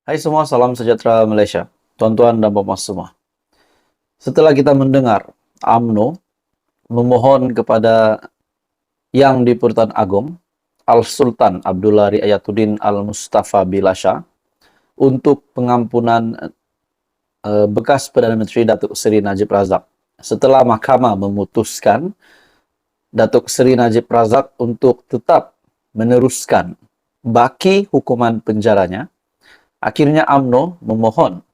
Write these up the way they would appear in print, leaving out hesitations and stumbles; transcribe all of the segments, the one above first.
Hai semua, salam sejahtera Malaysia. Tuan-tuan dan puan semua. Setelah kita mendengar UMNO memohon kepada Yang di-Pertuan Agong, Al-Sultan Abdullah Riayatuddin Al-Mustafa Bilasha untuk pengampunan bekas Perdana Menteri Datuk Seri Najib Razak. Setelah mahkamah memutuskan Datuk Seri Najib Razak untuk tetap meneruskan baki hukuman penjaranya, akhirnya UMNO memohon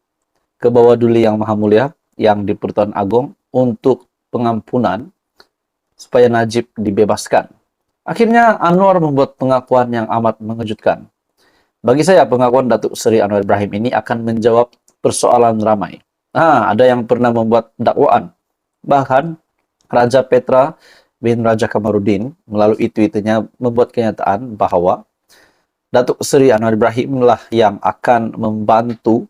ke bawah Duli Yang Maha Mulia Yang di-Pertuan Agong untuk pengampunan supaya Najib dibebaskan. Akhirnya Anwar membuat pengakuan yang amat mengejutkan. Bagi saya, pengakuan Datuk Seri Anwar Ibrahim ini akan menjawab persoalan ramai. Ada yang pernah membuat dakwaan. Bahkan Raja Petra bin Raja Kamaruddin melalui tweetnya membuat kenyataan bahwa Datuk Seri Anwar Ibrahim lah yang akan membantu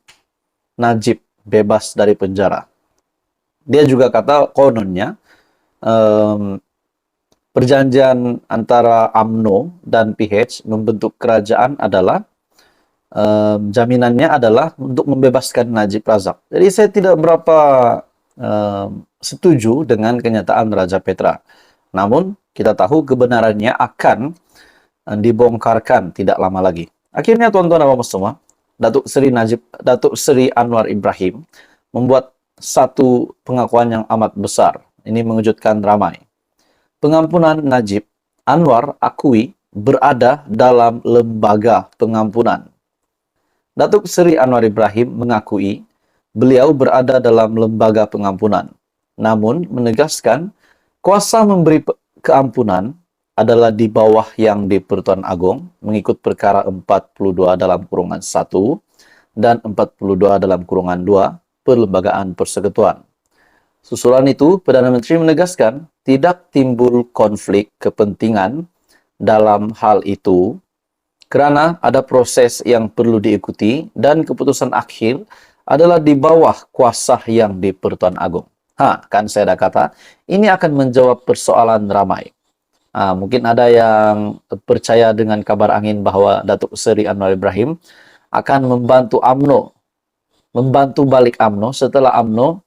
Najib bebas dari penjara. Dia juga kata kononnya perjanjian antara UMNO dan PH membentuk kerajaan adalah jaminannya adalah untuk membebaskan Najib Razak. Jadi saya tidak berapa setuju dengan kenyataan Raja Petra. Namun kita tahu kebenarannya akan dibongkarkan tidak lama lagi. Akhirnya tuan-tuan dan puan semua, Datuk Seri Anwar Ibrahim membuat satu pengakuan yang amat besar. Ini mengejutkan ramai. Pengampunan Najib, Anwar akui berada dalam lembaga pengampunan. Datuk Seri Anwar Ibrahim mengakui beliau berada dalam lembaga pengampunan, namun menegaskan kuasa memberi keampunan adalah di bawah Yang di-Pertuan Agong mengikut perkara 42 dalam kurungan 1 dan 42 dalam kurungan 2 Perlembagaan Persekutuan. Susulan itu, Perdana Menteri menegaskan tidak timbul konflik kepentingan dalam hal itu kerana ada proses yang perlu diikuti dan keputusan akhir adalah di bawah kuasa Yang di-Pertuan Agong. Kan saya dah kata, ini akan menjawab persoalan ramai. Mungkin ada yang percaya dengan kabar angin bahwa Datuk Seri Anwar Ibrahim akan membantu UMNO, membantu balik UMNO setelah UMNO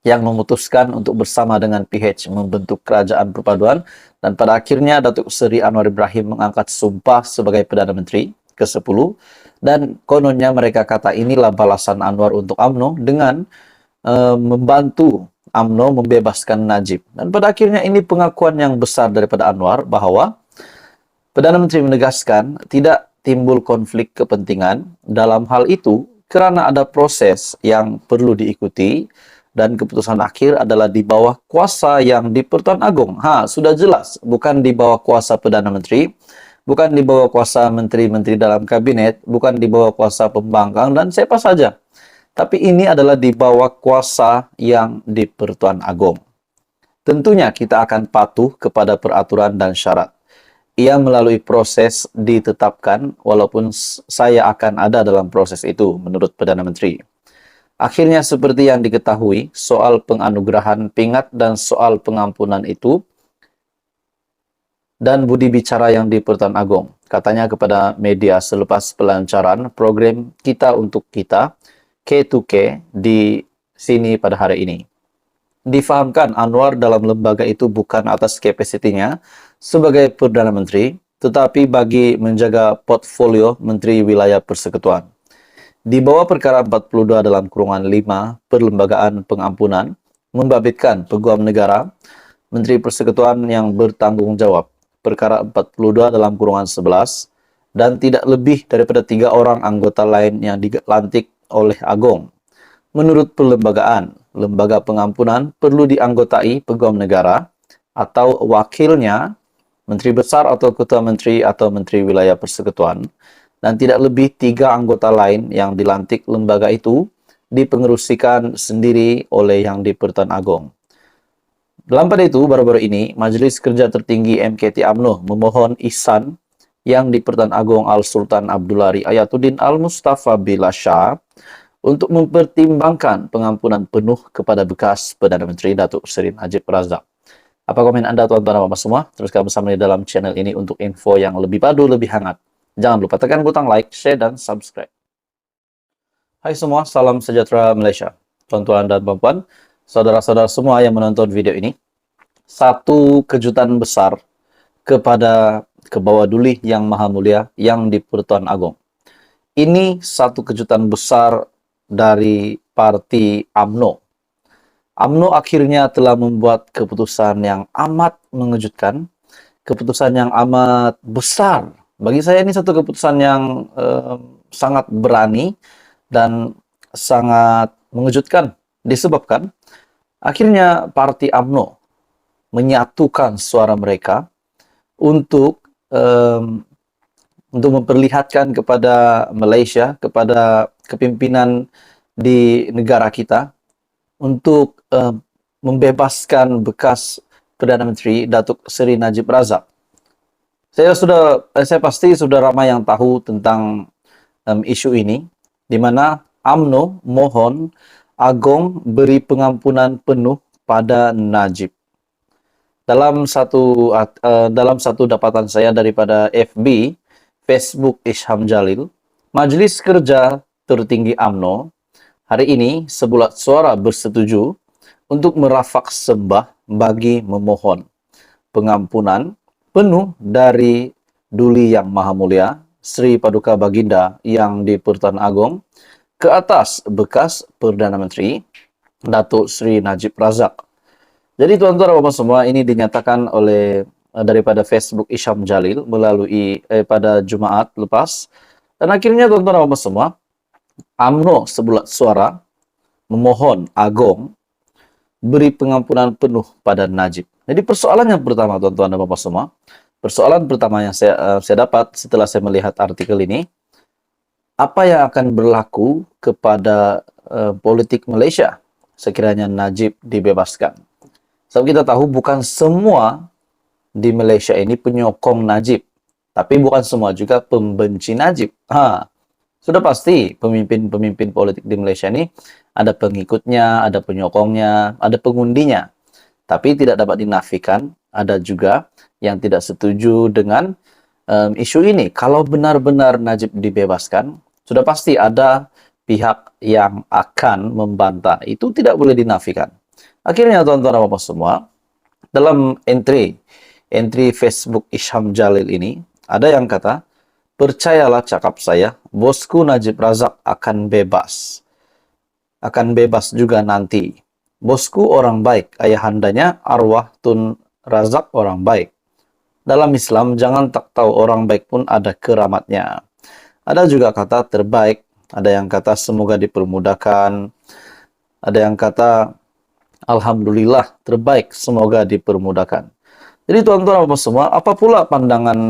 yang memutuskan untuk bersama dengan PH membentuk kerajaan perpaduan, dan pada akhirnya Datuk Seri Anwar Ibrahim mengangkat sumpah sebagai Perdana Menteri ke-10, dan kononnya mereka kata inilah balasan Anwar untuk UMNO dengan membantu UMNO membebaskan Najib. Dan pada akhirnya ini pengakuan yang besar daripada Anwar bahwa Perdana Menteri menegaskan tidak timbul konflik kepentingan dalam hal itu kerana ada proses yang perlu diikuti dan keputusan akhir adalah di bawah kuasa Yang di-Pertuan Agong. Sudah jelas, bukan di bawah kuasa Perdana Menteri, bukan di bawah kuasa menteri-menteri dalam kabinet, bukan di bawah kuasa pembangkang dan siapa saja. Tapi ini adalah di bawah kuasa Yang di-Pertuan Agong. Tentunya kita akan patuh kepada peraturan dan syarat. Ia melalui proses ditetapkan, walaupun saya akan ada dalam proses itu, menurut Perdana Menteri. Akhirnya seperti yang diketahui, soal penganugerahan pingat dan soal pengampunan itu dan budi bicara Yang di-Pertuan Agong. Katanya kepada media selepas pelancaran program Kita Untuk Kita, K2K, di sini pada hari ini. Difahamkan Anwar dalam lembaga itu bukan atas kapasitinya sebagai Perdana Menteri, tetapi bagi menjaga portfolio Menteri Wilayah Persekutuan. Di bawah perkara 42 dalam kurungan 5 Perlembagaan Pengampunan membabitkan Peguam Negara, Menteri Persekutuan yang bertanggung jawab. Perkara 42 dalam kurungan 11 dan tidak lebih daripada 3 orang anggota lain yang dilantik oleh Agong. Menurut perlembagaan, lembaga pengampunan perlu dianggotai Peguam Negara atau wakilnya, Menteri Besar atau Ketua Menteri atau Menteri Wilayah Persekutuan, dan tidak lebih 3 anggota lain yang dilantik lembaga itu dipengerusikan sendiri oleh Yang di-Pertuan Agong. Dalam pada itu, baru-baru ini, Majlis Kerja Tertinggi MKT UMNO memohon ihsan Yang di-Pertuan Agong Al-Sultan Abdullah Riayatuddin Al-Mustafa Bilasha untuk mempertimbangkan pengampunan penuh kepada bekas Perdana Menteri Datuk Seri Najib Razak. Apa komen anda tuan-tuan dan puan semua? Teruskan bersama di dalam channel ini untuk info yang lebih padu, lebih hangat. Jangan lupa tekan butang like, share, dan subscribe. Hai semua, salam sejahtera Malaysia. Tuan-tuan dan puan-puan, saudara-saudara semua yang menonton video ini, satu kejutan besar kepada Kebawah Duli yang Maha Mulia yang di Pertuan Agong. Ini satu kejutan besar dari parti AMNO. AMNO akhirnya telah membuat keputusan yang amat mengejutkan, keputusan yang amat besar. Bagi saya ini satu keputusan yang sangat berani dan sangat mengejutkan, disebabkan akhirnya parti AMNO menyatukan suara mereka untuk memperlihatkan kepada Malaysia, kepada kepimpinan di negara kita untuk membebaskan bekas Perdana Menteri Datuk Seri Najib Razak. Saya pasti sudah ramai yang tahu tentang isu ini, di mana AMNO mohon Agong beri pengampunan penuh pada Najib. Dalam satu dapatan saya daripada FB, Facebook Isham Jalil, Majlis Kerja Tertinggi AMNO hari ini sebulat suara bersetuju untuk merafak sembah bagi memohon pengampunan penuh dari Duli Yang Maha Mulia Sri Paduka Baginda yang di Pertuan Agong ke atas bekas Perdana Menteri Datuk Seri Najib Razak. Jadi tuan-tuan dan puan semua, ini dinyatakan oleh daripada Facebook Isham Jalil melalui pada Jumaat lepas, dan akhirnya tuan-tuan dan puan semua, AMNO sebulat suara memohon Agong beri pengampunan penuh pada Najib. Jadi persoalan yang pertama tuan-tuan dan puan semua, persoalan pertama yang saya dapat setelah saya melihat artikel ini, apa yang akan berlaku kepada politik Malaysia sekiranya Najib dibebaskan? Sebab kita tahu bukan semua di Malaysia ini penyokong Najib, tapi bukan semua juga pembenci Najib. Sudah pasti pemimpin-pemimpin politik di Malaysia ini ada pengikutnya, ada penyokongnya, ada pengundinya. Tapi tidak dapat dinafikan, ada juga yang tidak setuju dengan isu ini. Kalau benar-benar Najib dibebaskan, sudah pasti ada pihak yang akan membantah. Itu tidak boleh dinafikan. Akhirnya tuan-tuan dan puan semua, dalam entry Facebook Isham Jalil ini, ada yang kata, percayalah cakap saya, bosku Najib Razak akan bebas. Akan bebas juga nanti. Bosku orang baik, ayahandanya arwah Tun Razak orang baik. Dalam Islam, jangan tak tahu orang baik pun ada keramatnya. Ada juga kata terbaik, ada yang kata semoga dipermudahkan, ada yang kata alhamdulillah terbaik, semoga dipermudahkan. Jadi tuan-tuan dan semua, apa pula pandangan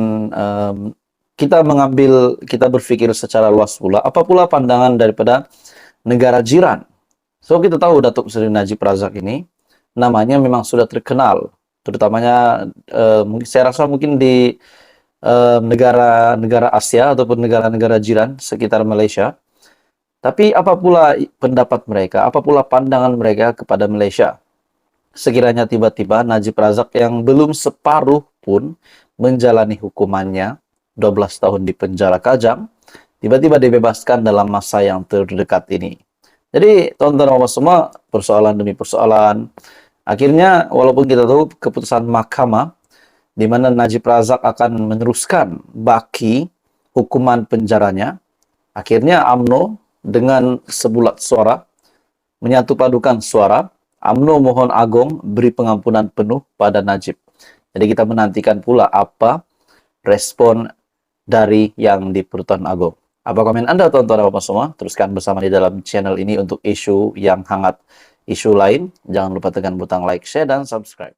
kita berpikir secara luas pula, apa pula pandangan daripada negara jiran? So kita tahu Datuk Seri Najib Razak ini namanya memang sudah terkenal, terutamanya saya rasa mungkin di negara-negara Asia ataupun negara-negara jiran sekitar Malaysia. Tapi apa pula pendapat mereka, apa pula pandangan mereka kepada Malaysia? Sekiranya tiba-tiba Najib Razak yang belum separuh pun menjalani hukumannya 12 tahun di penjara Kajang, tiba-tiba dibebaskan dalam masa yang terdekat ini. Jadi, tuan-tuan dan semua, persoalan demi persoalan. Akhirnya, walaupun kita tahu keputusan mahkamah, di mana Najib Razak akan meneruskan baki hukuman penjaranya, akhirnya UMNO dengan sebulat suara, menyatu padukan suara, UMNO mohon Agong beri pengampunan penuh pada Najib. Jadi kita menantikan pula apa respon dari yang di Pertuan Agong. Apa komen Anda tuan-tuan dan puan semua? Teruskan bersama di dalam channel ini untuk isu yang hangat, isu lain. Jangan lupa tekan butang like, share, dan subscribe.